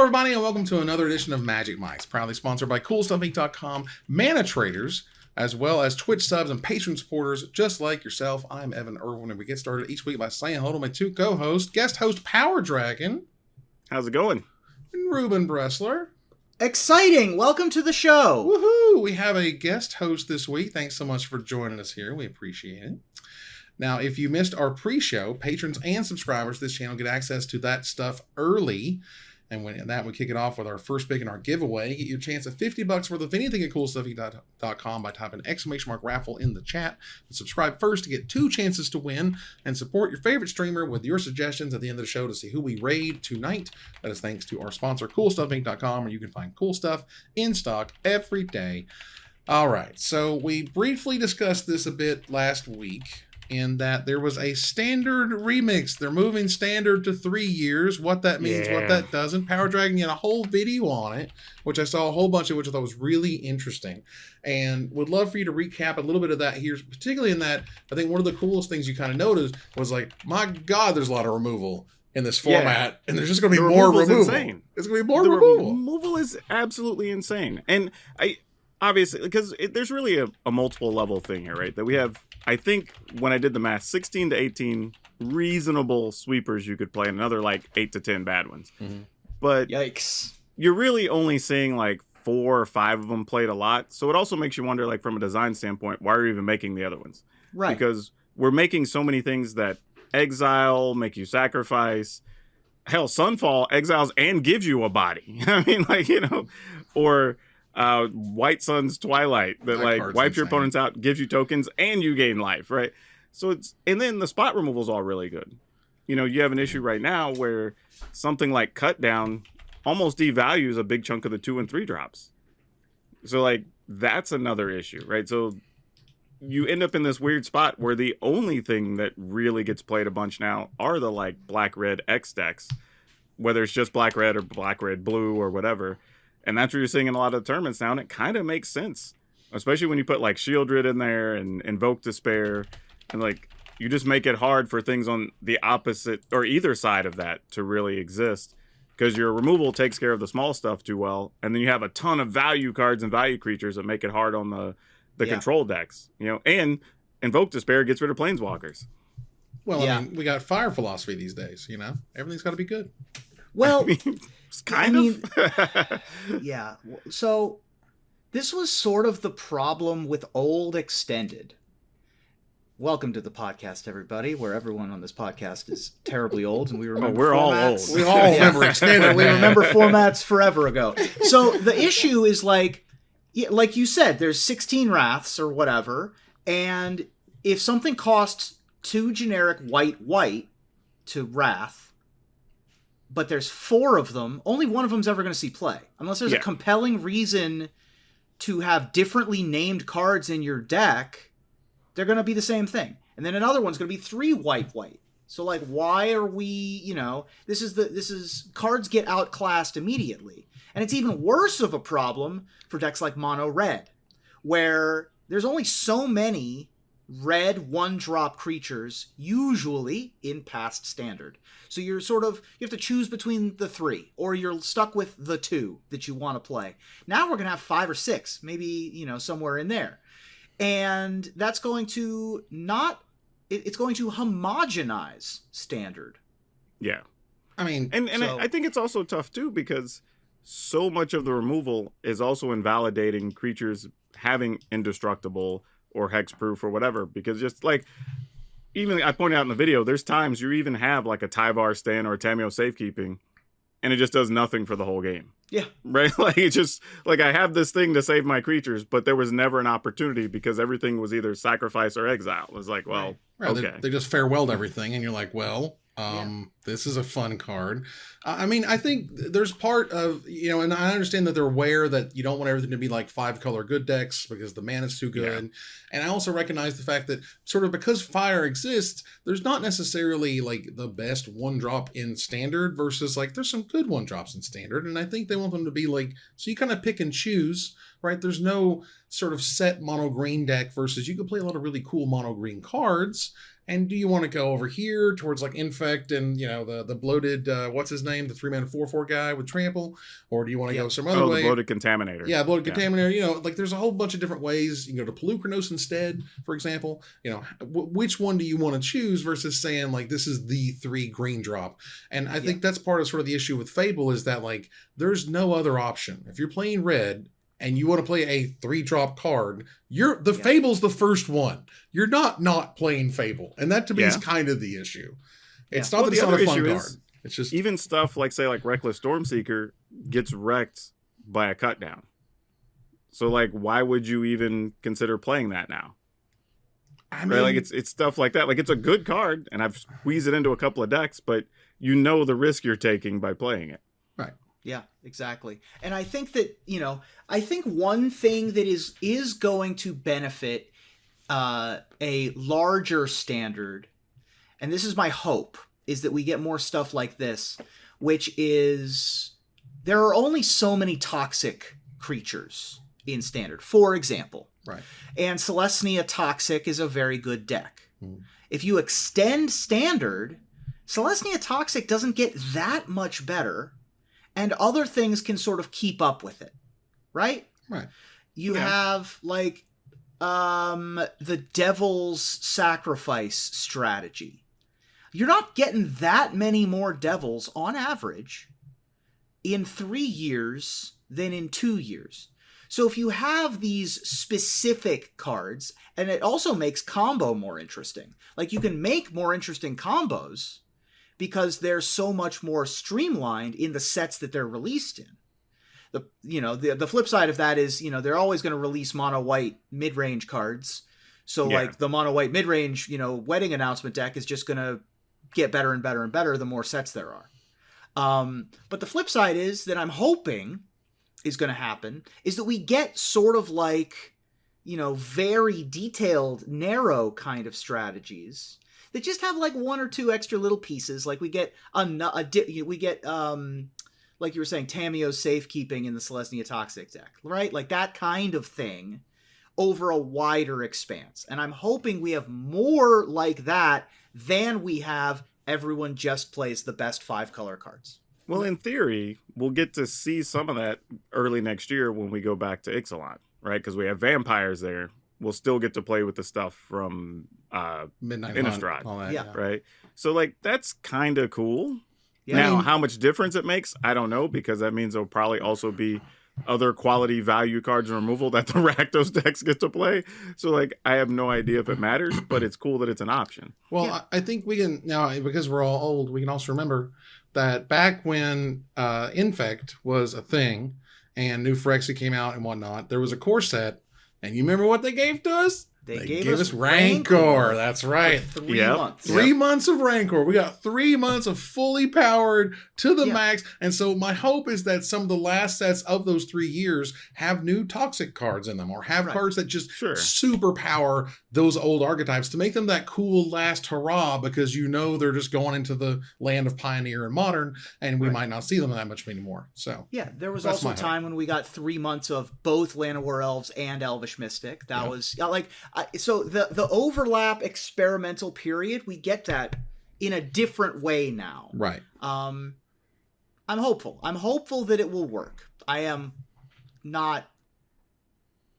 everybody, and welcome to another edition of Magic Mics, proudly sponsored by CoolStuffInc.com, Mana Traders, as well as Twitch subs and Patreon supporters just like yourself. I'm Evan Irwin, and we get started each week by saying hello to my two co-hosts, guest host Power Dragon. How's it going? And Ruben Bressler. Exciting! Welcome to the show! Woohoo! We have a guest host this week. Thanks so much for joining us here. We appreciate it. Now, if you missed our pre-show, patrons and subscribers to this channel get access to that stuff early. And when that, we kick it off with our first pick in our giveaway. Get your chance at $50 worth of anything at CoolStuffInc.com by typing !raffle in the chat. And subscribe first to get 2 chances to win. And support your favorite streamer with your suggestions at the end of the show to see who we raid tonight. That is thanks to our sponsor, CoolStuffInc.com, where you can find cool stuff in stock every day. All right, so we briefly discussed this a bit last week, in that there was a standard remix. They're moving standard to 3 years. What that means, what that doesn't. Power Dragon had a whole video on it, which I saw a whole bunch of, which I thought was really interesting. And would love for you to recap a little bit of that here, particularly in that I think one of the coolest things you kind of noticed was like, my God, there's a lot of removal in this format, and there's just going to be more removal. Insane. It's going to be more removal. Removal is absolutely insane. And obviously, because there's really a multiple level thing here, right? That we have, I think when I did the math, 16 to 18 reasonable sweepers you could play, and another like 8 to 10 bad ones. Mm-hmm. But yikes, you're really only seeing like 4 or 5 of them played a lot. So it also makes you wonder, like from a design standpoint, why are you even making the other ones? Right. Because we're making so many things that exile, make you sacrifice. Hell, Sunfall exiles and gives you a body. I mean, like, you know, or White Sun's Twilight that like wipes your opponents out, gives you tokens, and you gain life, right? So it's, and then the spot removal is all really good. You know, you have an issue right now where something like Cut Down almost devalues a big chunk of the 2 and 3 drops. So like that's another issue, right? So you end up in this weird spot where the only thing that really gets played a bunch now are the like black red X decks, whether it's just black red or black red blue or whatever. And that's what you're seeing in a lot of tournaments now, and it kind of makes sense, especially when you put like Shieldred in there and Invoke Despair, and like you just make it hard for things on the opposite or either side of that to really exist, because your removal takes care of the small stuff too well, and then you have a ton of value cards and value creatures that make it hard on the control decks, you know, and Invoke Despair gets rid of Planeswalkers. Well, I mean, we got fire philosophy these days, you know, everything's got to be good. Well, I mean, yeah. So this was sort of the problem with old Extended. Welcome to the podcast, everybody, where everyone on this podcast is terribly old, and we remember we're formats. all old. We all remember Extended. We remember formats forever ago. So the issue is like you said, there's 16 Wraths or whatever, and if something costs 2 generic white to Wrath, but there's 4 of them, only one of them's ever going to see play. Unless there's a compelling reason to have differently named cards in your deck, they're going to be the same thing. And then another one's going to be 3 white. So like, why are we, you know, this is cards get outclassed immediately. And it's even worse of a problem for decks like Mono Red, where there's only so many red 1-drop creatures usually in past Standard. So you have to choose between the 3, or you're stuck with the 2 that you want to play. Now we're going to have 5 or 6, maybe, you know, somewhere in there. And that's going to it's going to homogenize Standard. Yeah. I mean, and I think it's also tough too, because so much of the removal is also invalidating creatures having indestructible or hexproof or whatever, because just like, even I pointed out in the video, there's times you even have like a Tyvar Stan or a Tameo Safekeeping, and it just does nothing for the whole game. Yeah. Right? Like, it's just like, I have this thing to save my creatures, but there was never an opportunity because everything was either sacrifice or exile. It was like, well, right. Okay. They just farewelled everything, and you're like, well, this is a fun card. I mean, I think there's part of, you know, and I understand that they're aware that you don't want everything to be like 5-color good decks because the mana's too good. Yeah. And I also recognize the fact that sort of because fire exists, there's not necessarily like the best 1-drop in Standard versus like there's some good 1-drops in Standard. And I think they want them to be like, so you kind of pick and choose, right? There's no sort of set mono green deck versus you can play a lot of really cool mono green cards. And do you want to go over here towards like Infect and, the bloated, what's his name? The 3-mana 4/4 guy with Trample? Or do you want to go some other way? The bloated Contaminator. Yeah, bloated Contaminator. Like there's a whole bunch of different ways. You can go to Pelucranos instead, for example. Which one do you want to choose versus saying like this is the 3 green drop? And I think that's part of sort of the issue with Fable is that like there's no other option. If you're playing red and you want to play a 3-drop card, Fable's the first one. You're not playing Fable. And that to me is kind of the issue. It's not that it's not a fun card. It's just even stuff like say like Reckless Stormseeker gets wrecked by a cut down. So like why would you even consider playing that now? I mean, right? Like it's stuff like that. Like it's a good card and I've squeezed it into a couple of decks, but the risk you're taking by playing it. Right. Yeah, exactly. And I think that, I think one thing that is going to benefit a larger standard, and this is my hope, is that we get more stuff like this, which is there are only so many toxic creatures in standard, for example. Right. And Celestia Toxic is a very good deck. If you extend standard, Celestia Toxic doesn't get that much better. And other things can sort of keep up with it, right? Right. You have like the Devil's Sacrifice strategy. You're not getting that many more Devils on average in 3 years than in 2 years. So if you have these specific cards, and it also makes combo more interesting. Like you can make more interesting combos because they're so much more streamlined in the sets that they're released in. The flip side of that is, they're always going to release mono white mid-range cards. So like the mono white mid-range, wedding announcement deck is just going to get better and better and better the more sets there are. But the flip side is that I'm hoping is going to happen is that we get sort of like, very detailed, narrow kind of strategies that just have like 1 or 2 extra little pieces. Like we get like you were saying, Tamiyo's Safekeeping in the Celestia Toxic deck, right? Like that kind of thing over a wider expanse. And I'm hoping we have more like that than we have everyone just plays the best 5-color cards. Well, in theory, we'll get to see some of that early next year when we go back to Ixalan, right? Because we have vampires there. We'll still get to play with the stuff from Midnight Innistrad, all that, yeah. right? So, like, that's kind of cool. Yeah. Now, how much difference it makes, I don't know, because that means there'll probably also be other quality value cards removal that the Rakdos decks get to play. So, like, I have no idea if it matters, but it's cool that it's an option. Well, Yeah. I think we can, now, because we're all old, we can also remember that back when Infect was a thing and New Phyrexia came out and whatnot, there was a core set. And you remember what they gave to us? They gave us Rancor. That's right. For 3 months. 3 months of Rancor. We got 3 months of fully powered to the max. And so my hope is that some of the last sets of those 3 years have new toxic cards in them or have cards that just super power those old archetypes to make them that cool last hurrah because they're just going into the land of Pioneer and Modern and we might not see them that much anymore. So yeah, there was also a time when we got 3 months of both Llanowar Elves and Elvish Mystic. That was like... So the overlap experimental period, we get that in a different way now. Right. I'm hopeful. I'm hopeful that it will work. I am not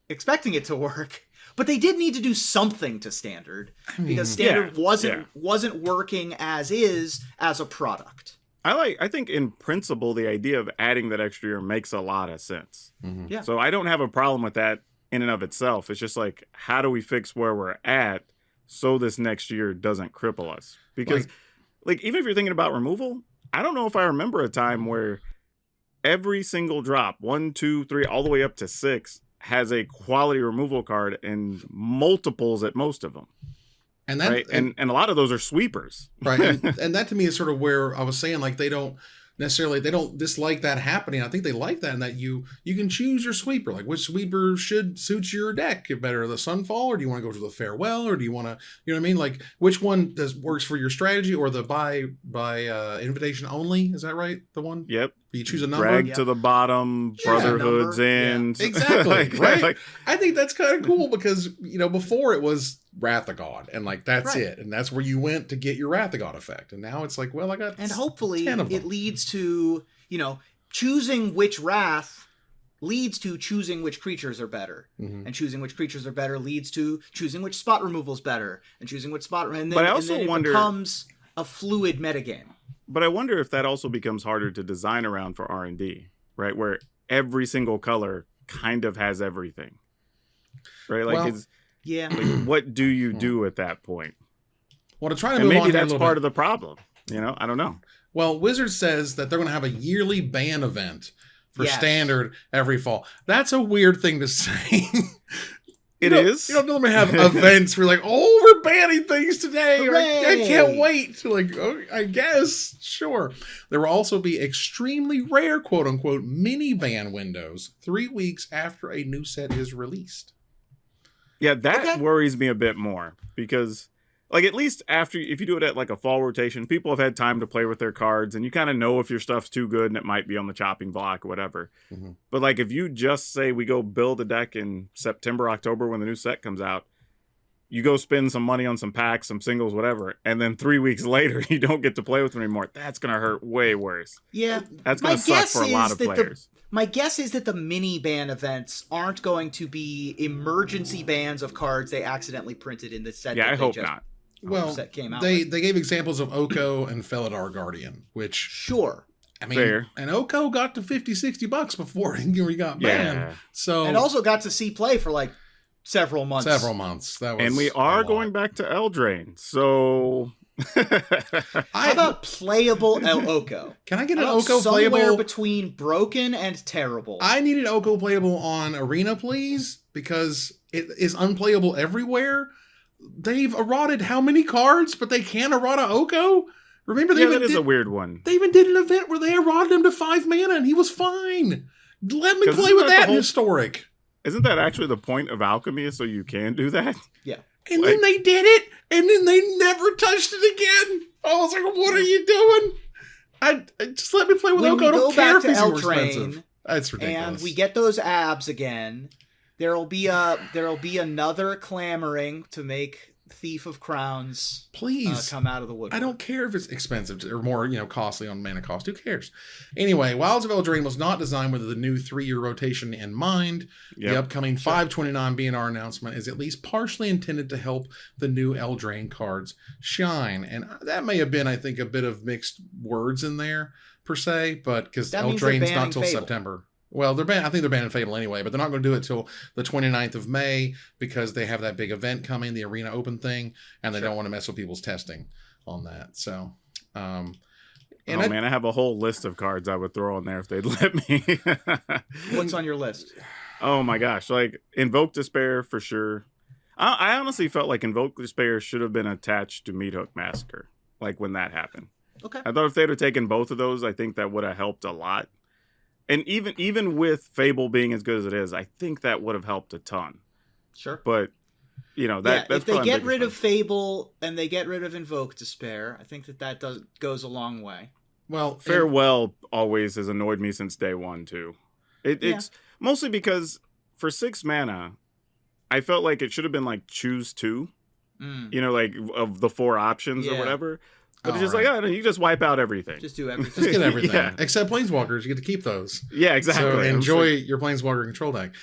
expecting it to work, but they did need to do something to Standard because Standard wasn't working as a product. I think in principle the idea of adding that extra year makes a lot of sense. Mm-hmm. Yeah. So I don't have a problem with that in and of itself. It's just like, how do we fix where we're at so this next year doesn't cripple us? Because like even if you're thinking about removal, I don't know if I remember a time where every single drop, 1, 2, 3, all the way up to 6, has a quality removal card and multiples at most of them. And that, right? And a lot of those are sweepers. Right. And that to me is sort of where I was saying, like, they don't dislike that happening. I think they like that, and that you can choose your sweeper, like which sweeper should suit your deck better, the Sunfall, or do you want to go to the Farewell, or do you want to, you know what I mean, like which one works for your strategy, or the by invitation only, is that right, the one? Yep. You choose a number, drag to the bottom, Brotherhood's end. Exactly. like, right. Like, I think that's kind of cool because before it was Wrath of God, and like that's Right. it, and that's where you went to get your Wrath of God effect, and now it's like, well, I got And hopefully 10 of them. it leads to, choosing which wrath leads to choosing which creatures are better. Mhm. And choosing which creatures are better leads to choosing which spot removal is better. And choosing which spot... And then, But I also and then wonder- it becomes a fluid metagame. But I wonder if that also becomes harder to design around for R&D, right? Where every single color kind of has everything, right? Like, Well, Yeah. like what do you do at that point? Well, to try to And move maybe on here a that's little part bit. of the problem. I don't know. Well, Wizards says that they're going to have a yearly ban event for Yes. Standard every fall. That's a weird thing to say. It is. You don't normally have events where like, oh, we're banning things today. Or, I Hooray! can't wait. Like, oh, I guess, sure. There will also be extremely rare, quote unquote, mini ban windows 3 weeks after a new set is released. Yeah, that Okay. worries me a bit more because, like, at least after, if you do it at like a fall rotation, people have had time to play with their cards and you kind of know if your stuff's too good and it might be on the chopping block or whatever. Mhm. But like, if you just say we go build a deck in September, October when the new set comes out, you go spend some money on some packs, some singles, whatever, and then 3 weeks later you don't get to play with them anymore. That's gonna hurt way worse. Yeah. That's My gonna suck guess for a lot is of that players. My guess is that the mini ban events aren't going to be emergency bans of cards they accidentally printed in the set. Yeah, that I they hope just- not. Well, set came out they with. gave examples of Oko and Felidar Guardian, which, Sure. I mean, Fair. and Oko got to $50-$60 before he got banned. Yeah. So, And also got to see play for like several months. several months. That was And we a are lot. going back to Eldraine, so How about playable El Oko? Can I get an How about Oko somewhere playable? between broken and terrible? I need an Oko playable on Arena, please, because it is unplayable everywhere. They've eroded how many cards, but they can't errata Oko? Remember, they yeah, even that is did, a weird one. they even did an event where they eroded him to 5 mana, and he was fine. Let me 'Cause play isn't with that the that in whole- Historic. Isn't that actually the point of alchemy? Is so you can do that? And then they did it, and then they never touched it again. I was like, what are you doing? I just let me play with When Oko. we I don't go care back if to he's more Eldraine, expensive. That's ridiculous. and we get those abs again, there'll be another clamoring to make Thief of Crowns Please. come out of the woodwork. I don't care if it's expensive or more, costly on mana cost. Who cares? Anyway, Wilds of Eldraine was not designed with the new 3-year rotation in mind. Yep. The upcoming 529 BNR announcement is at least partially intended to help the new Eldraine cards shine. And that may have been, I think, a bit of mixed words in there, per se, but because That means they're Eldraine's not banning till Fable. September. Well, I think they're banning Fatal anyway, but they're not going to do it till the 29th of May because they have that big event coming, the Arena Open thing, and they don't want to mess with people's testing on that. So, and Man, I have a whole list of cards I would throw on there if they'd let me. What's on your list? Oh my gosh, like Invoke Despair for sure. I honestly felt like Invoke Despair should have been attached to Meat Hook Massacre, like when that happened. Okay. I thought if they'd have taken both of those, I think that would have helped a lot. And even with Fable being as good as it is, I think that would have helped a ton. Sure. But that's if they probably my get biggest rid one. of Fable and they get rid of Invoke Despair, I think that goes a long way. well, Farewell always has annoyed me since day one too. It's mostly because for 6 mana, I felt like it should have been like choose 2, like of the 4 options or Yeah. whatever. But it's Oh, just right. like, oh, no, you just wipe out everything. Just do everything. just get everything. Yeah. Except Planeswalkers, you get to keep those. Yeah, exactly. So I'm enjoy sure- your Planeswalker control deck.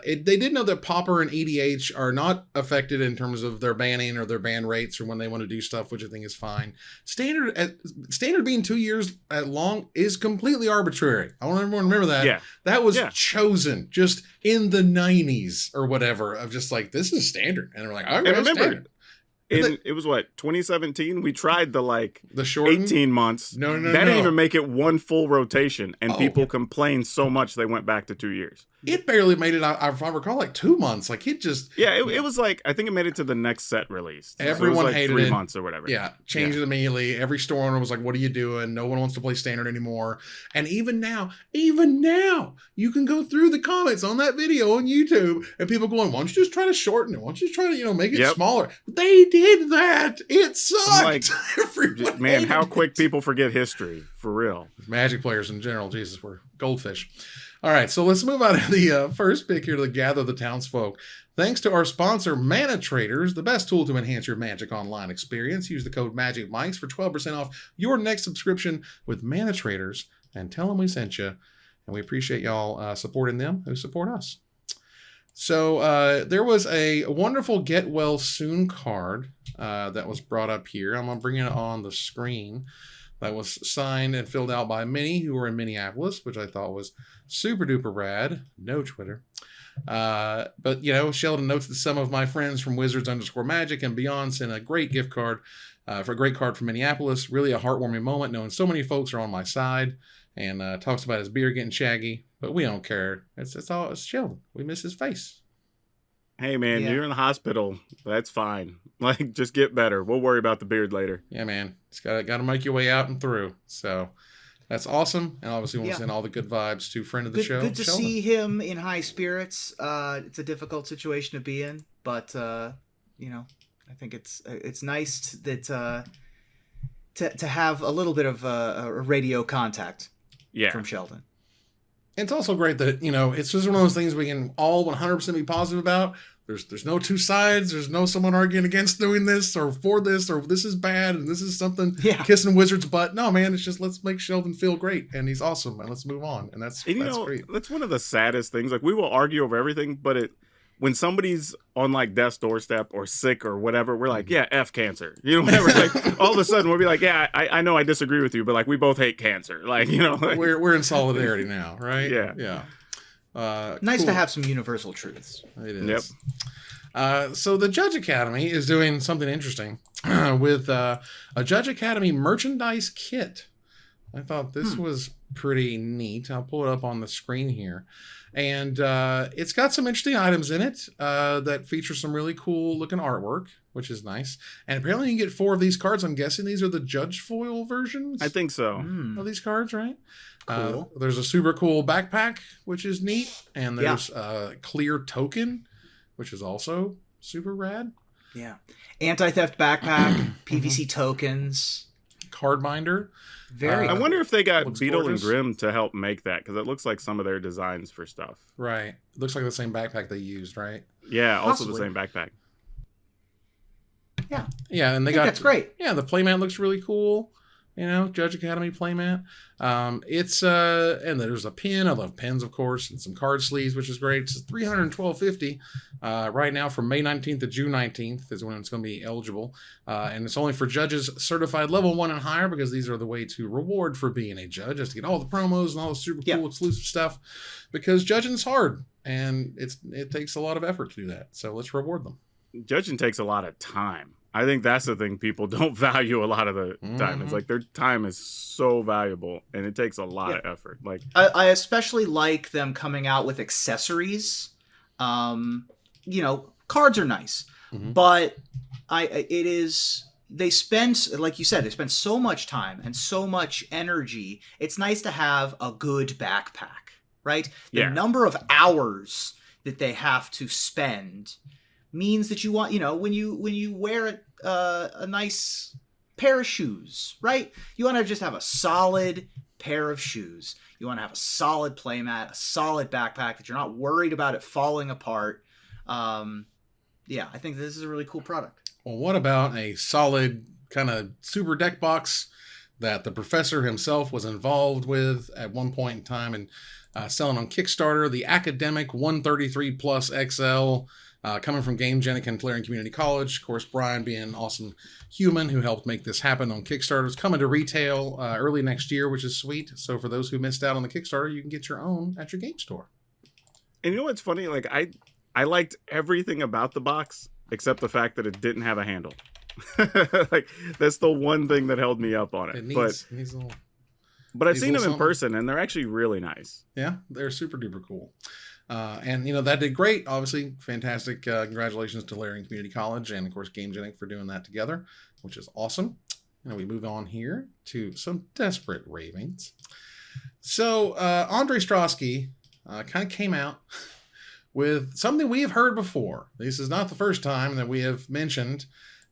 They did know that Pauper and EDH are not affected in terms of their banning or their ban rates or when they want to do stuff, which I think is fine. Standard being 2 years long is completely arbitrary. I want everyone to remember that. Yeah. That was Yeah. chosen just in the 90s or whatever of just like, this is standard. And they're like, okay, And remember, standard. it was what, 2017? We tried the like The short 18 months. No. That didn't even make it one full rotation, and Oh. people complained so much they went back to 2 years. It barely made it, if I recall, like 2 months. Like it just, Yeah, it was like, I think it made it to the next set release. So Everyone it was like hated 3 it. months or whatever. yeah, changed it immediately. Every store owner was like, what are you doing? No one wants to play standard anymore. And even now, you can go through the comments on that video on YouTube and people going, why don't you just try to shorten it? Why don't you just try to, make it Yep. smaller? They did did that. It sucked. Like, Everyone man, how hated quick it. people forget history, for real. Magic players in general, Jesus, were goldfish. All right, so let's move on to the first pick here to gather the townsfolk. Thanks to our sponsor, Mana Traders, the best tool to enhance your Magic Online experience. Use the code MAGICMICS for 12% off your next subscription with Mana Traders, and tell them we sent you. And we appreciate y'all supporting them who support us. So there was a wonderful Get Well Soon card that was brought up here. I'm going to bring it on the screen. That was signed and filled out by many who were in Minneapolis, which I thought was super duper rad. No Twitter. But, you know, Sheldon notes that some of my friends from Wizards_Magic and beyond sent a great gift card for a great card from Minneapolis. Really a heartwarming moment knowing so many folks are on my side, and talks about his beard getting shaggy. But we don't care. It's Sheldon. We miss his face. Hey, man, Yeah. you're in the hospital. That's fine. Like, just get better. We'll worry about the beard later. Yeah, man. It's got to make your way out and through. So that's awesome. And obviously, want to send all the good vibes to friend of the show, Good to Sheldon. see him in high spirits. It's a difficult situation to be in, but you know, I think it's nice that to have a little bit of a radio contact from Sheldon. And it's also great that, you know, it's just one of those things we can all 100% be positive about. There's no two sides. There's no someone arguing against doing this or for this or this is bad and this is something kissing Wizards' butt. No, man, it's just let's make Sheldon feel great and he's awesome and let's move on. And that's great. That's one of the saddest things. Like, we will argue over everything, but when somebody's on like death's doorstep or sick or whatever, we're like, yeah, F cancer. You know, whatever. Like, all of a sudden we'll be like, yeah, I know I disagree with you, but like we both hate cancer. Like, you know, like, we're in solidarity now, right? Yeah. Yeah. Nice cool. to have some universal truths. It is. Yep. So the Judge Academy is doing something interesting with a Judge Academy merchandise kit. I thought this was pretty neat. I'll pull it up on the screen here. And it's got some interesting items in it that feature some really cool looking artwork, which is nice. And apparently you can get 4 of these cards. I'm guessing these are the Judge Foil versions. I think so. Of these cards, right? Cool. There's a super cool backpack, which is neat. And there's a clear token, which is also super rad. Yeah. Anti-theft backpack, PVC tokens. Card binder. Very I wonder if they got looks Beetle gorgeous. and Grimm to help make that, because it looks like some of their designs for stuff. Right. Looks like the same backpack they used, right? Yeah, also the Possibly. same backpack. Yeah. Yeah, and they I think got that's great. Yeah, the playmat looks really cool. You know, Judge Academy playmat. It's and there's a pin. I love pins, of course, and some card sleeves, which is great. It's $312.50 right now from May 19th to June 19th is when it's going to be eligible, and it's only for judges certified level 1 and higher, because these are the way to reward for being a judge, just to get all the promos and all the super cool exclusive stuff, because judging is hard and it takes a lot of effort to do that. So let's reward them. Judging takes a lot of time. I think that's the thing people don't value a lot of the time. It's like their time is so valuable and it takes a lot of effort. Like, I especially like them coming out with accessories. You know, cards are nice, but they spend, like you said, they spend so much time and so much energy. It's nice to have a good backpack, right? The number of hours that they have to spend means that you want, you know, when you wear a nice pair of shoes, right? You want to just have a solid pair of shoes. You want to have a solid playmat, a solid backpack that you're not worried about it falling apart. Yeah, I think this is a really cool product. Well, what about a solid kind of super deck box that the professor himself was involved with at one point in time and selling on Kickstarter? The Academic 133 Plus XL. Coming from GameGenic and Clarion Community College. Of course, Brian being an awesome human who helped make this happen on Kickstarter. It's coming to retail early next year, which is sweet. So for those who missed out on the Kickstarter, you can get your own at your game store. and you know what's funny? Like, I liked everything about the box except the fact that it didn't have a handle. Like, that's the one thing that held me up on it. It needs a little... But I've needs a seen them little in person, and they're actually really nice. Yeah, they're super duper cool. And, you know, that did great. Obviously, fantastic. Congratulations to Clarion Community College and, of course, GameGenic for doing that together, which is awesome. And we move on here to some desperate ravings. So, Ondřej Stráský kind of came out with something we have heard before. This is not the first time that we have mentioned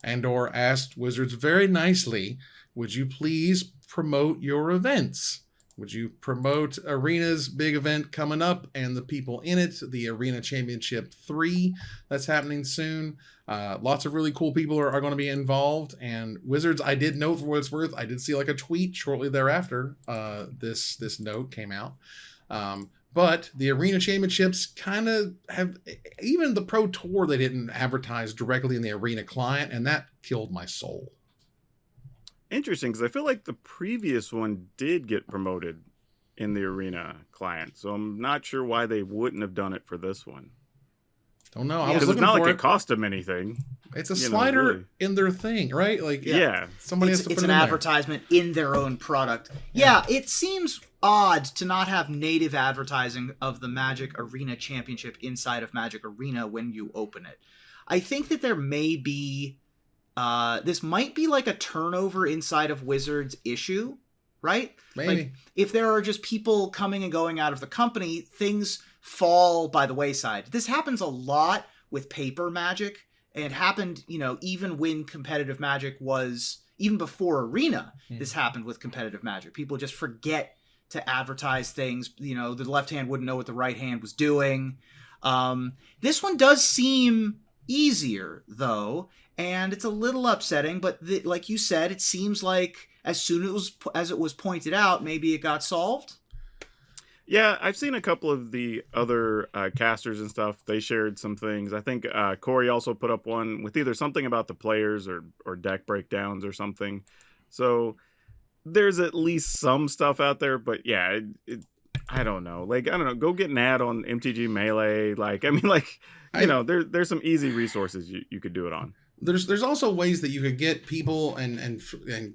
and or asked Wizards very nicely, would you please promote your events? Would you promote Arena's big event coming up and the people in it, the Arena Championship 3 that's happening soon? Lots of really cool people are going to be involved. And Wizards, I did know for what it's worth, I did see like a tweet shortly thereafter this note came out. But the Arena Championships kind of have, even the Pro Tour, they didn't advertise directly in the Arena client, and that killed my soul. Interesting, because I feel like the previous one did get promoted in the Arena client, so I'm not sure why they wouldn't have done it for this one. Don't know. Because it's not like it cost them anything. It's a slider really in their thing, right? Like, yeah. Somebody has to put it's it an in advertisement in their own product. Yeah, it seems odd to not have native advertising of the Magic Arena Championship inside of Magic Arena when you open it. I think that there may be... this might be like a turnover inside of Wizards issue, right? Maybe. Like, if there are just people coming and going out of the company, things fall by the wayside. This happens a lot with paper Magic, and it happened, even when competitive Magic was, even before Arena, this happened with competitive Magic. People just forget to advertise things. The left hand wouldn't know what the right hand was doing. This one does seem easier, though, and it's a little upsetting, but like you said, it seems like as soon as it was pointed out, maybe it got solved. Yeah, I've seen a couple of the other casters and stuff. They shared some things. I think Corey also put up one with either something about the players or deck breakdowns or something. So there's at least some stuff out there, but yeah, I don't know. Like, I don't know. Go get an ad on MTG Melee. Like, I mean, like, there's some easy resources you could do it on. There's also ways that you could get people and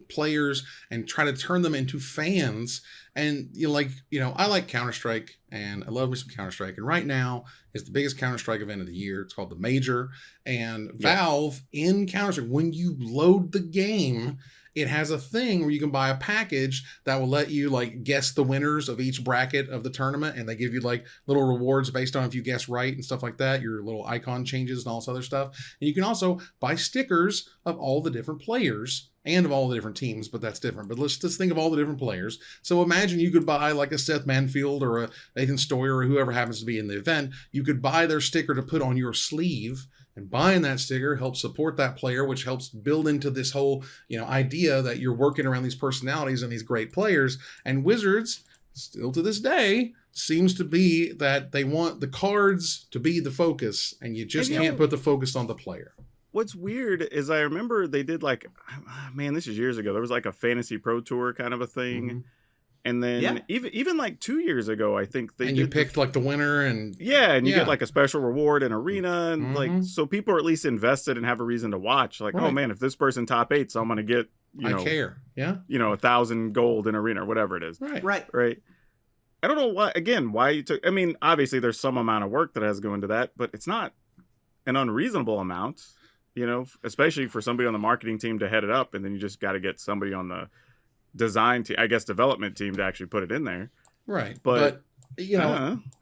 players and try to turn them into fans. And I like Counter-Strike and I love me some Counter-Strike. And right now is the biggest Counter-Strike event of the year. It's called the Major. And Valve in Counter-Strike, when you load the game, it has a thing where you can buy a package that will let you guess the winners of each bracket of the tournament. And they give you little rewards based on if you guess right and stuff like that, your little icon changes and all this other stuff. And you can also buy stickers of all the different players and of all the different teams, but that's different. But let's just think of all the different players. So imagine you could buy a Seth Manfield or a Nathan Stoyer or whoever happens to be in the event. You could buy their sticker to put on your sleeve. And buying that sticker helps support that player, which helps build into this whole, idea that you're working around these personalities and these great players. And Wizards, still to this day, seems to be that they want the cards to be the focus, and you just can't put the focus on the player. What's weird is I remember they did this is years ago. There was a Fantasy Pro Tour kind of a thing. Mm-hmm. And then even 2 years ago, I think you picked the winner and you get a special reward in Arena and so people are at least invested and have a reason to watch. Oh man, if this person top 8, so I'm going to get I care. Yeah. 1,000 gold in Arena or whatever it is. Right. I don't know why you took. I mean, obviously there's some amount of work that has to go into that, but it's not an unreasonable amount. Especially for somebody on the marketing team to head it up, and then you just got to get somebody on the design team, development team to actually put it in there. Right. But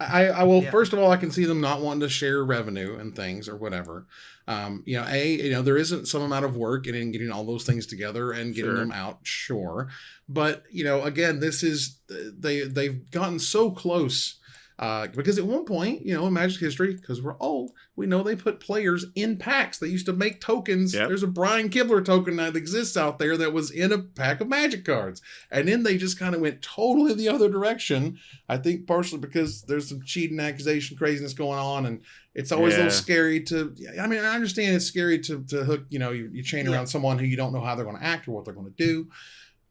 I will, first of all, I can see them not wanting to share revenue and things or whatever. There isn't some amount of work in getting all those things together and getting them out. Sure. But, again, this is, they've gotten so close. Because at one point, in Magic history, because we're old, we know they put players in packs. They used to make tokens. Yep. There's a Brian Kibler token that exists out there that was in a pack of Magic cards. And then they just kind of went totally the other direction. I think partially because there's some cheating accusation craziness going on. And it's always a little scary to, I understand it's scary to hook, you chain around someone who you don't know how they're going to act or what they're going to do.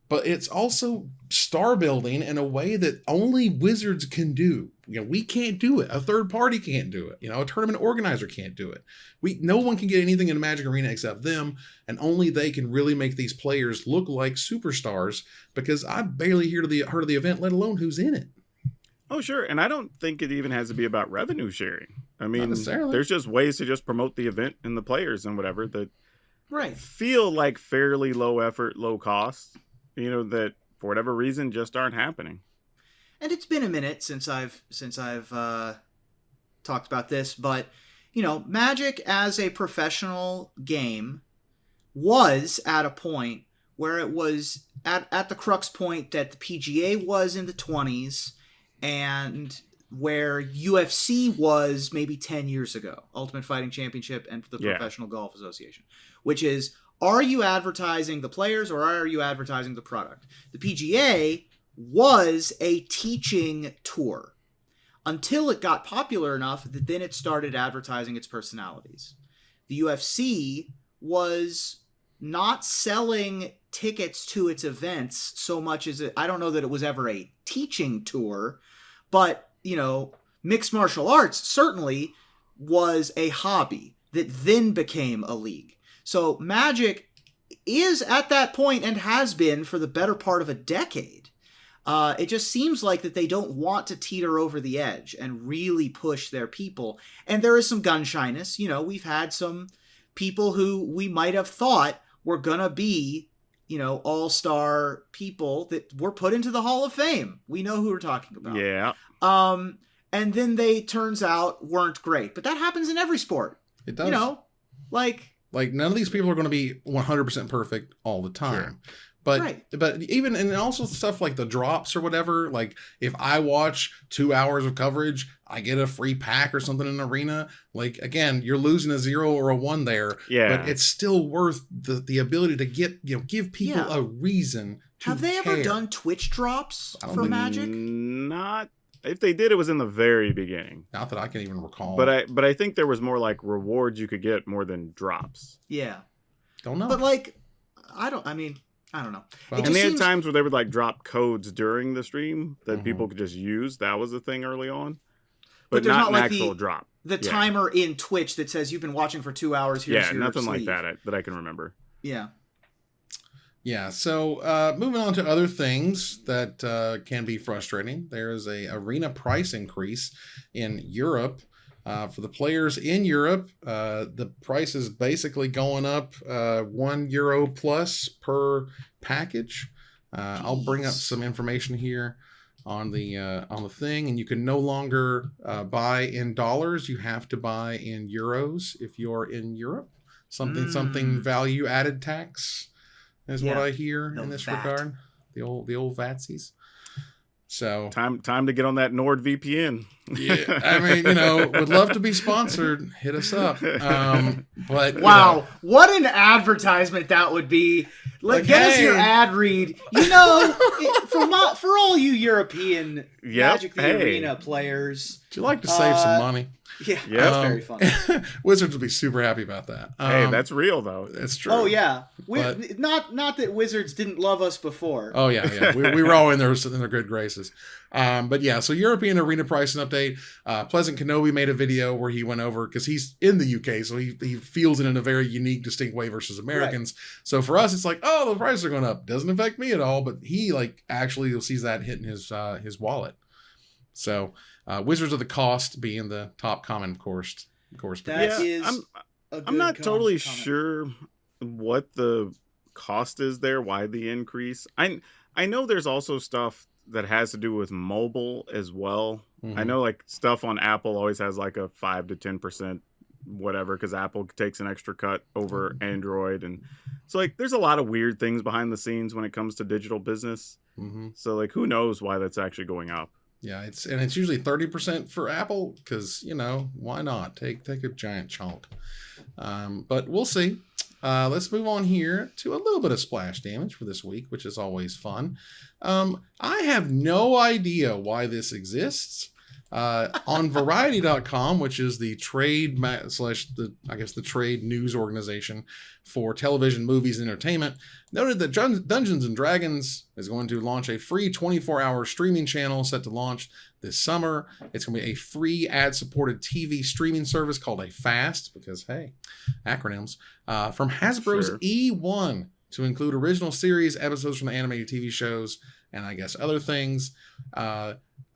But it's also star building in a way that only Wizards can do. We can't do it. A third party can't do it. A tournament organizer can't do it. No one can get anything in the Magic Arena except them, and only they can really make these players look like superstars, because I barely heard of the event, let alone who's in it. Oh, sure. And I don't think it even has to be about revenue sharing. Not there's just ways to just promote the event and the players and whatever that feel like fairly low effort, low cost. That for whatever reason just aren't happening. And it's been a minute since I've talked about this, but Magic as a professional game was at a point where it was at the crux point that the PGA was in the 20s and where UFC was maybe 10 years ago, Ultimate Fighting Championship and the Professional Golf Association, which is, are you advertising the players or are you advertising the product? The PGA was a teaching tour until it got popular enough that then it started advertising its personalities. The UFC was not selling tickets to its events so much as I don't know that it was ever a teaching tour, but, you know, mixed martial arts certainly was a hobby that then became a league. So Magic is at that point and has been for the better part of a decade. It just seems like that they don't want to teeter over the edge and really push their people. And there is some gun shyness. You know, we've had some people who we might have thought were going to be, you know, all-star people that were put into the Hall of Fame. We know who we're talking about. Yeah. And then they, turns out, weren't great. But that happens in every sport. It does. You know, like none of these people are going to be 100% perfect all the time. Yeah. But even, and also stuff like the drops or whatever, like if I watch 2 hours of coverage, I get a free pack or something in an arena. Like, again, you're losing a 0 or a 1 there. Yeah. But it's still worth the ability to get, you know, give people a reason to Have they care. ever done Twitch drops for Magic? Not. If they did, it was in the very beginning. Not that I can even recall. But I think there was more like rewards you could get more than drops. Yeah. Don't know. But like, I don't know. Well, and they had times where they would like drop codes during the stream that people could just use. That was a thing early on. But not an actual drop. The timer in Twitch that says you've been watching for 2 hours. Here's your nothing sleeve. like that I can remember. Yeah. Yeah, so moving on to other things that can be frustrating. There is a arena price increase in Europe. For the players in Europe, the price is basically going up €1 plus per package. I'll bring up some information here on the thing, and you can no longer buy in dollars. You have to buy in euros if you're in Europe. Something value added tax is what I hear in this regard. The old VATSIs. So time to get on that NordVPN. Yeah, I mean, you know, would love to be sponsored. Hit us up. But wow, what an advertisement that would be! Get us your ad read. You know, for all you European Magic the Arena players, would you like to save some money? Yeah, that's very funny. Wizards would be super happy about that. Hey, that's real though. That's true. Oh yeah, not that Wizards didn't love us before. Oh yeah. We were all in their good graces. But yeah, so European arena pricing update. Pleasant Kenobi made a video where he went over, because he's in the UK, so he feels it in a very unique, distinct way versus Americans. Right. So for us, it's like, oh, the prices are going up. Doesn't affect me at all. But he actually sees that hitting his wallet. So Wizards of the Coast being the top comment, of course. I'm not totally sure what the cost is there, why the increase. I know there's also stuff that has to do with mobile as well. Mm-hmm. I know like stuff on Apple always has like a 5 to 10% whatever, because Apple takes an extra cut over Android, and so like there's a lot of weird things behind the scenes when it comes to digital business. Mm-hmm. So like who knows why that's actually going up. Yeah, it's usually 30% for Apple, because, you know, why not take a giant chunk. But we'll see. Let's move on here to a little bit of splash damage for this week, which is always fun. I have no idea why this exists. On Variety.com, which is the trade the trade news organization for television, movies, and entertainment, noted that Dungeons and Dragons is going to launch a free 24-hour streaming channel set to launch this summer. It's going to be a free ad-supported TV streaming service called a FAST, because, hey, acronyms, from Hasbro's E1, to include original series, episodes from the animated TV shows, and I guess other things.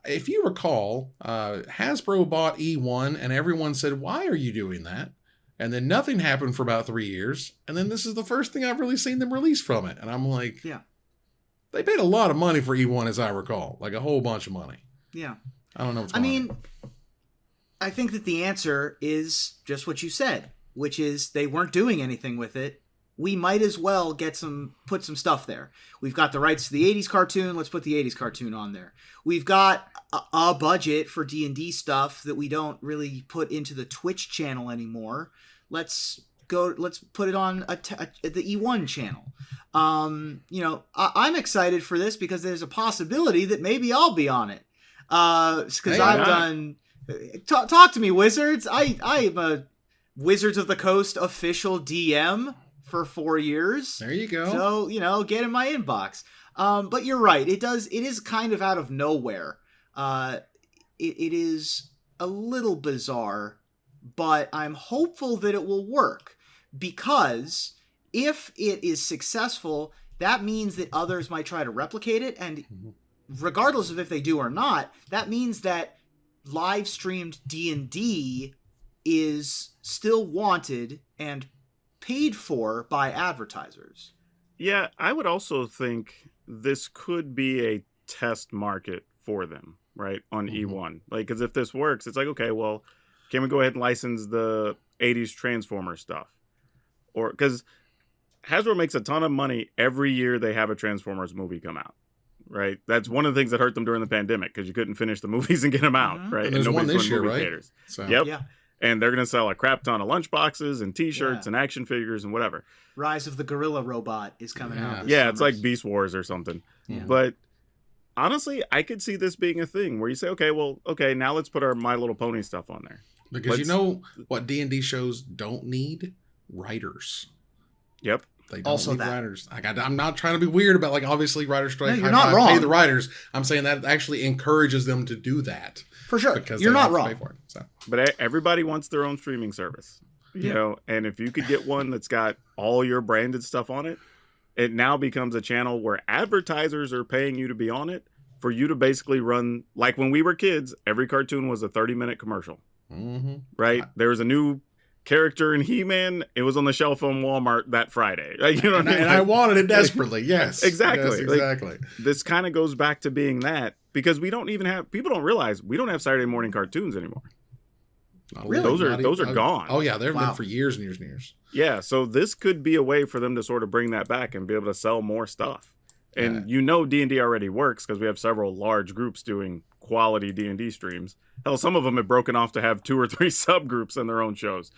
If you recall, Hasbro bought E1 and everyone said, why are you doing that? And then nothing happened for about 3 years. And then this is the first thing I've really seen them release from it. And I'm like, yeah, they paid a lot of money for E1, as I recall, like a whole bunch of money. Yeah. I don't know what's going on. I think that the answer is just what you said, which is they weren't doing anything with it we might as well put some stuff there. We've got the rights to the 80s cartoon. Let's put the 80s cartoon on there. We've got a budget for D&D stuff that we don't really put into the Twitch channel anymore. Let's put it on the E1 channel. I'm excited for this because there's a possibility that maybe I'll be on it. Because I've done... Talk to me, Wizards. I am a Wizards of the Coast official DM for 4 years. There you go. So, get in my inbox. But you're right. It is kind of out of nowhere. It is a little bizarre, but I'm hopeful that it will work, because if it is successful, that means that others might try to replicate it. And regardless of if they do or not, that means that live streamed D&D is still wanted and paid for by advertisers. Yeah, I would also think this could be a test market for them, right, on E1. Like, because if this works, it's like, okay, well, can we go ahead and license the 80s Transformers stuff? Or, because Hasbro makes a ton of money every year they have a Transformers movie come out, right? That's one of the things that hurt them during the pandemic, because you couldn't finish the movies and get them out, right? And there's one this year, right? Theaters. So. Yep. Yeah. And they're going to sell a crap ton of lunchboxes and T-shirts and action figures and whatever. Rise of the Gorilla Robot is coming out. Yeah, it's like Beast Wars or something. Yeah. But honestly, I could see this being a thing where you say, okay, now let's put our My Little Pony stuff on there. Because you know what D&D shows don't need? Writers. Yep. They don't need writers. I'm not trying to be weird about, like, obviously writer strike. No, you're not wrong. Pay the writers. I'm saying that actually encourages them to do that. For sure. Because you're they not have to wrong. pay for it, so. But everybody wants their own streaming service, you know, and if you could get one that's got all your branded stuff on it, it now becomes a channel where advertisers are paying you to be on it for you to basically run, like when we were kids, every cartoon was a 30-minute commercial, right? There was a new character in He-Man, it was on the shelf on Walmart that Friday. You know what I mean? And I wanted it desperately, yes. Exactly. Yes, exactly. Like, this kind of goes back to being that, because we don't even have, people don't realize we don't have Saturday morning cartoons anymore. Really? Those are gone. Oh yeah, they've been for years and years and years. Yeah, so this could be a way for them to sort of bring that back and be able to sell more stuff. And D&D already works because we have several large groups doing quality D&D streams. Hell, some of them have broken off to have 2 or 3 subgroups in their own shows.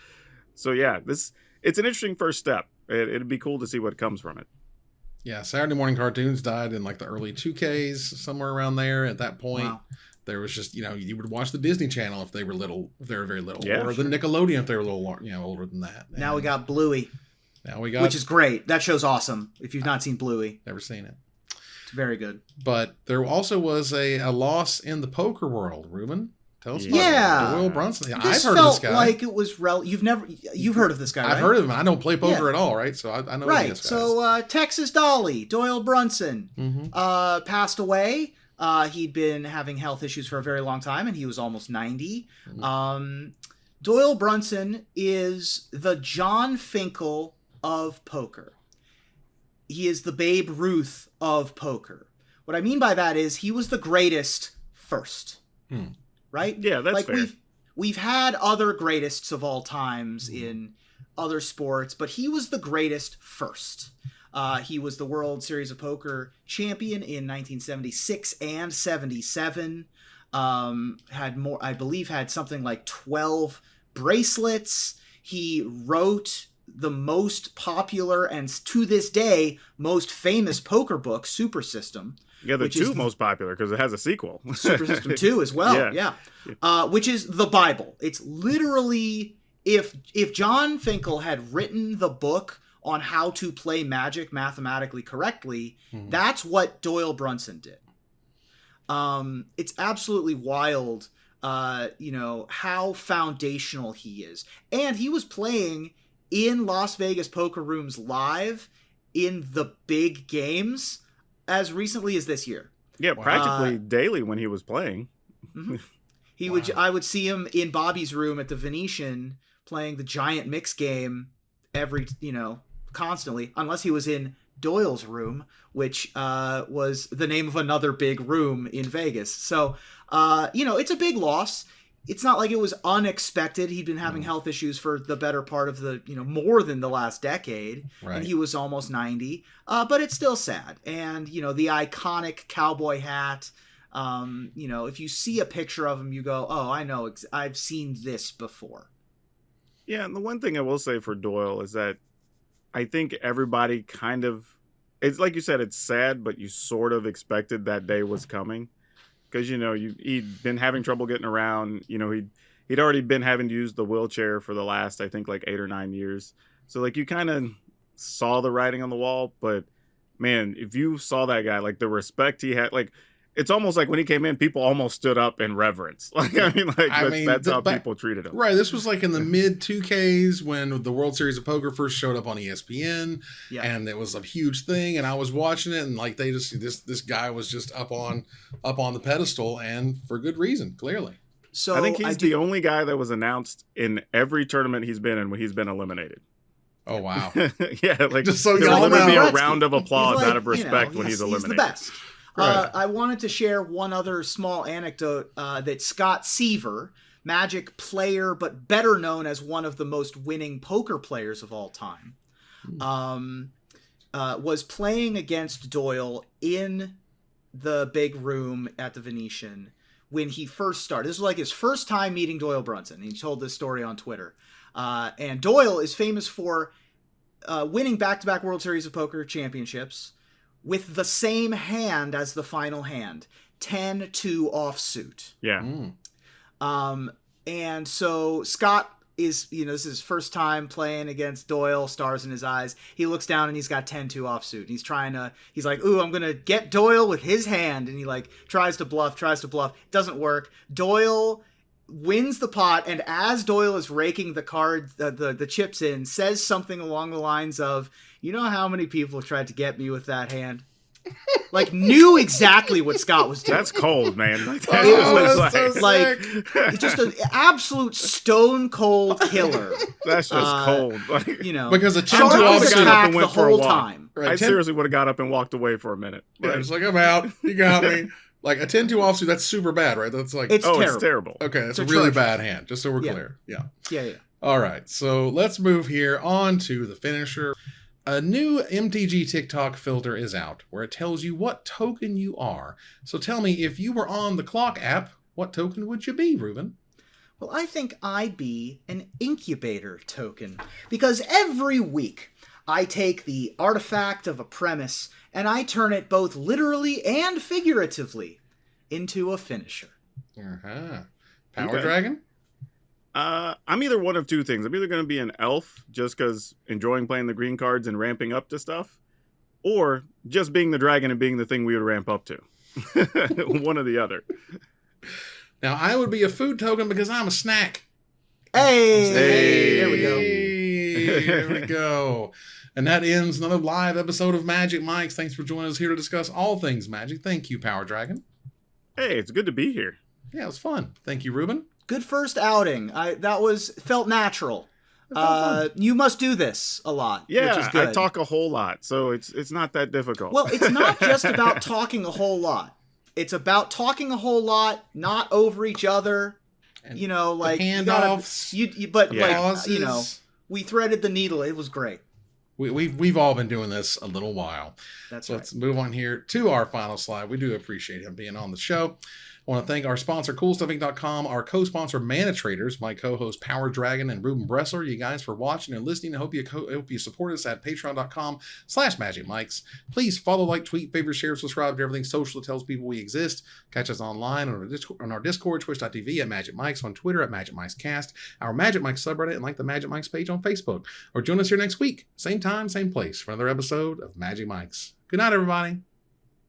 So yeah, it's an interesting first step. It'd be cool to see what comes from it. Yeah, Saturday morning cartoons died in like the early 2Ks, somewhere around there. At that point, there was just, you would watch the Disney Channel if they were little, if they were very little, or the Nickelodeon if they were a little, older than that. And now we got Bluey. Which is great. That show's awesome. If you've not seen Bluey, never seen it. It's very good. But there also was a loss in the poker world. Ruben, tell us about Doyle Brunson. This I've heard of this guy. Like it was you've heard of this guy, right? I've heard of him. I don't play poker at all, right? So I know right. This guy. So Texas Dolly, Doyle Brunson, passed away. He'd been having health issues for a very long time, and he was almost 90. Doyle Brunson is the John Finkel of poker. He is the Babe Ruth of poker. What I mean by that is he was the greatest first. Right? Yeah, that's fair. We've had other greatests of all times in other sports, but he was the greatest first. He was the World Series of Poker champion in 1976 and 77. Had something like 12 bracelets. He wrote the most popular and to this day most famous poker book, Super System. Yeah, the two most popular because it has a sequel. Super System 2 as well, yeah. Which is the Bible. It's literally, if John Finkel had written the book on how to play Magic mathematically correctly, that's what Doyle Brunson did. It's absolutely wild, how foundational he is. And he was playing in Las Vegas poker rooms live in the big games as recently as this year. Yeah, practically daily when he was playing. I would see him in Bobby's room at the Venetian playing the giant mix game constantly, unless he was in Doyle's room, which was the name of another big room in Vegas. So, it's a big loss. it's not like it was unexpected. He'd been having health issues for the better part of the, more than the last decade. Right. And he was almost 90. But it's still sad. And, the iconic cowboy hat, if you see a picture of him, you go, oh, I know, I've seen this before. Yeah, and the one thing I will say for Doyle is that I think everybody kind of, it's like you said, it's sad, but you sort of expected that day was coming. Because, he'd been having trouble getting around. He'd already been having to use the wheelchair for the last, I think, like 8 or 9 years. So, like, you kind of saw the writing on the wall. But, man, if you saw that guy, like, the respect he had, like, it's almost like when he came in, people almost stood up in reverence. Like, that's how people treated him. Right. This was like in the mid 2Ks when the World Series of Poker first showed up on ESPN. Yeah. And it was a huge thing. And I was watching it, and like they just this guy was just up on the pedestal, and for good reason, clearly. So I think he's the only guy that was announced in every tournament he's been in when he's been eliminated. Oh wow. Yeah, like just so there y'all would be know. a round of applause out of respect when he's eliminated. He's the best. Right. I wanted to share one other small anecdote that Scott Seaver, Magic player, but better known as one of the most winning poker players of all time, was playing against Doyle in the big room at the Venetian when he first started. This was like his first time meeting Doyle Brunson. He told this story on Twitter. And Doyle is famous for winning back-to-back World Series of Poker championships with the same hand as the final hand, 10-2 offsuit. Yeah. And so Scott is, this is his first time playing against Doyle, stars in his eyes. He looks down and he's got 10-2 offsuit. He's like, ooh, I'm going to get Doyle with his hand. And he like tries to bluff. Doesn't work. Doyle wins the pot, and as Doyle is raking the cards, the chips in, says something along the lines of, you know how many people tried to get me with that hand? Like, knew exactly what Scott was doing. That's cold, man. Like, just an absolute stone cold killer. That's just cold. Like, because a 10-2 offsuit got up and went the for a whole walk. time. Right, I seriously would have got up and walked away for a minute. Right. Yeah, it's like, I'm out. You got me. Like a 10-2 offsuit, that's super bad, right? That's like it's terrible. Okay, that's a really bad hand, just so we're clear. Yeah. All right, so let's move here on to the finisher. A new MTG TikTok filter is out where it tells you what token you are. So tell me, if you were on the Clock app, what token would you be, Ruben? Well, I think I'd be an incubator token, because every week I take the artifact of a premise and I turn it both literally and figuratively into a finisher. Power Dragon? I'm either one of two things. I'm either going to be an elf, just because enjoying playing the green cards and ramping up to stuff, or just being the dragon and being the thing we would ramp up to. One or the other. Now, I would be a food token because I'm a snack. Hey! There we go. There we go. And that ends another live episode of Magic Mike's. Thanks for joining us here to discuss all things Magic. Thank you, Power Dragon. Hey, it's good to be here. Yeah, it was fun. Thank you, Ruben. Good first outing. Felt natural. You must do this a lot. Yeah, which is good. I talk a whole lot, so it's not that difficult. Well, it's not just about talking a whole lot. It's about talking a whole lot, not over each other. And like handoffs. We threaded the needle. It was great. We've all been doing this a little while. That's so right. Let's move on here to our final slide. We do appreciate him being on the show. I want to thank our sponsor, CoolStuffInc.com, our co-sponsor, Manitrators, my co-host, Power Dragon, and Ruben Bressler. You guys for watching and listening. I hope you support us at patreon.com/MagicMikes. Please follow, like, tweet, favorite, share, subscribe to everything social that tells people we exist. Catch us online on our Discord, twitch.tv at Magic Mikes, on Twitter at Magic Mikes Cast, our Magic Mikes subreddit, and like the Magic Mikes page on Facebook. Or join us here next week, same time, same place, for another episode of Magic Mikes. Good night, everybody.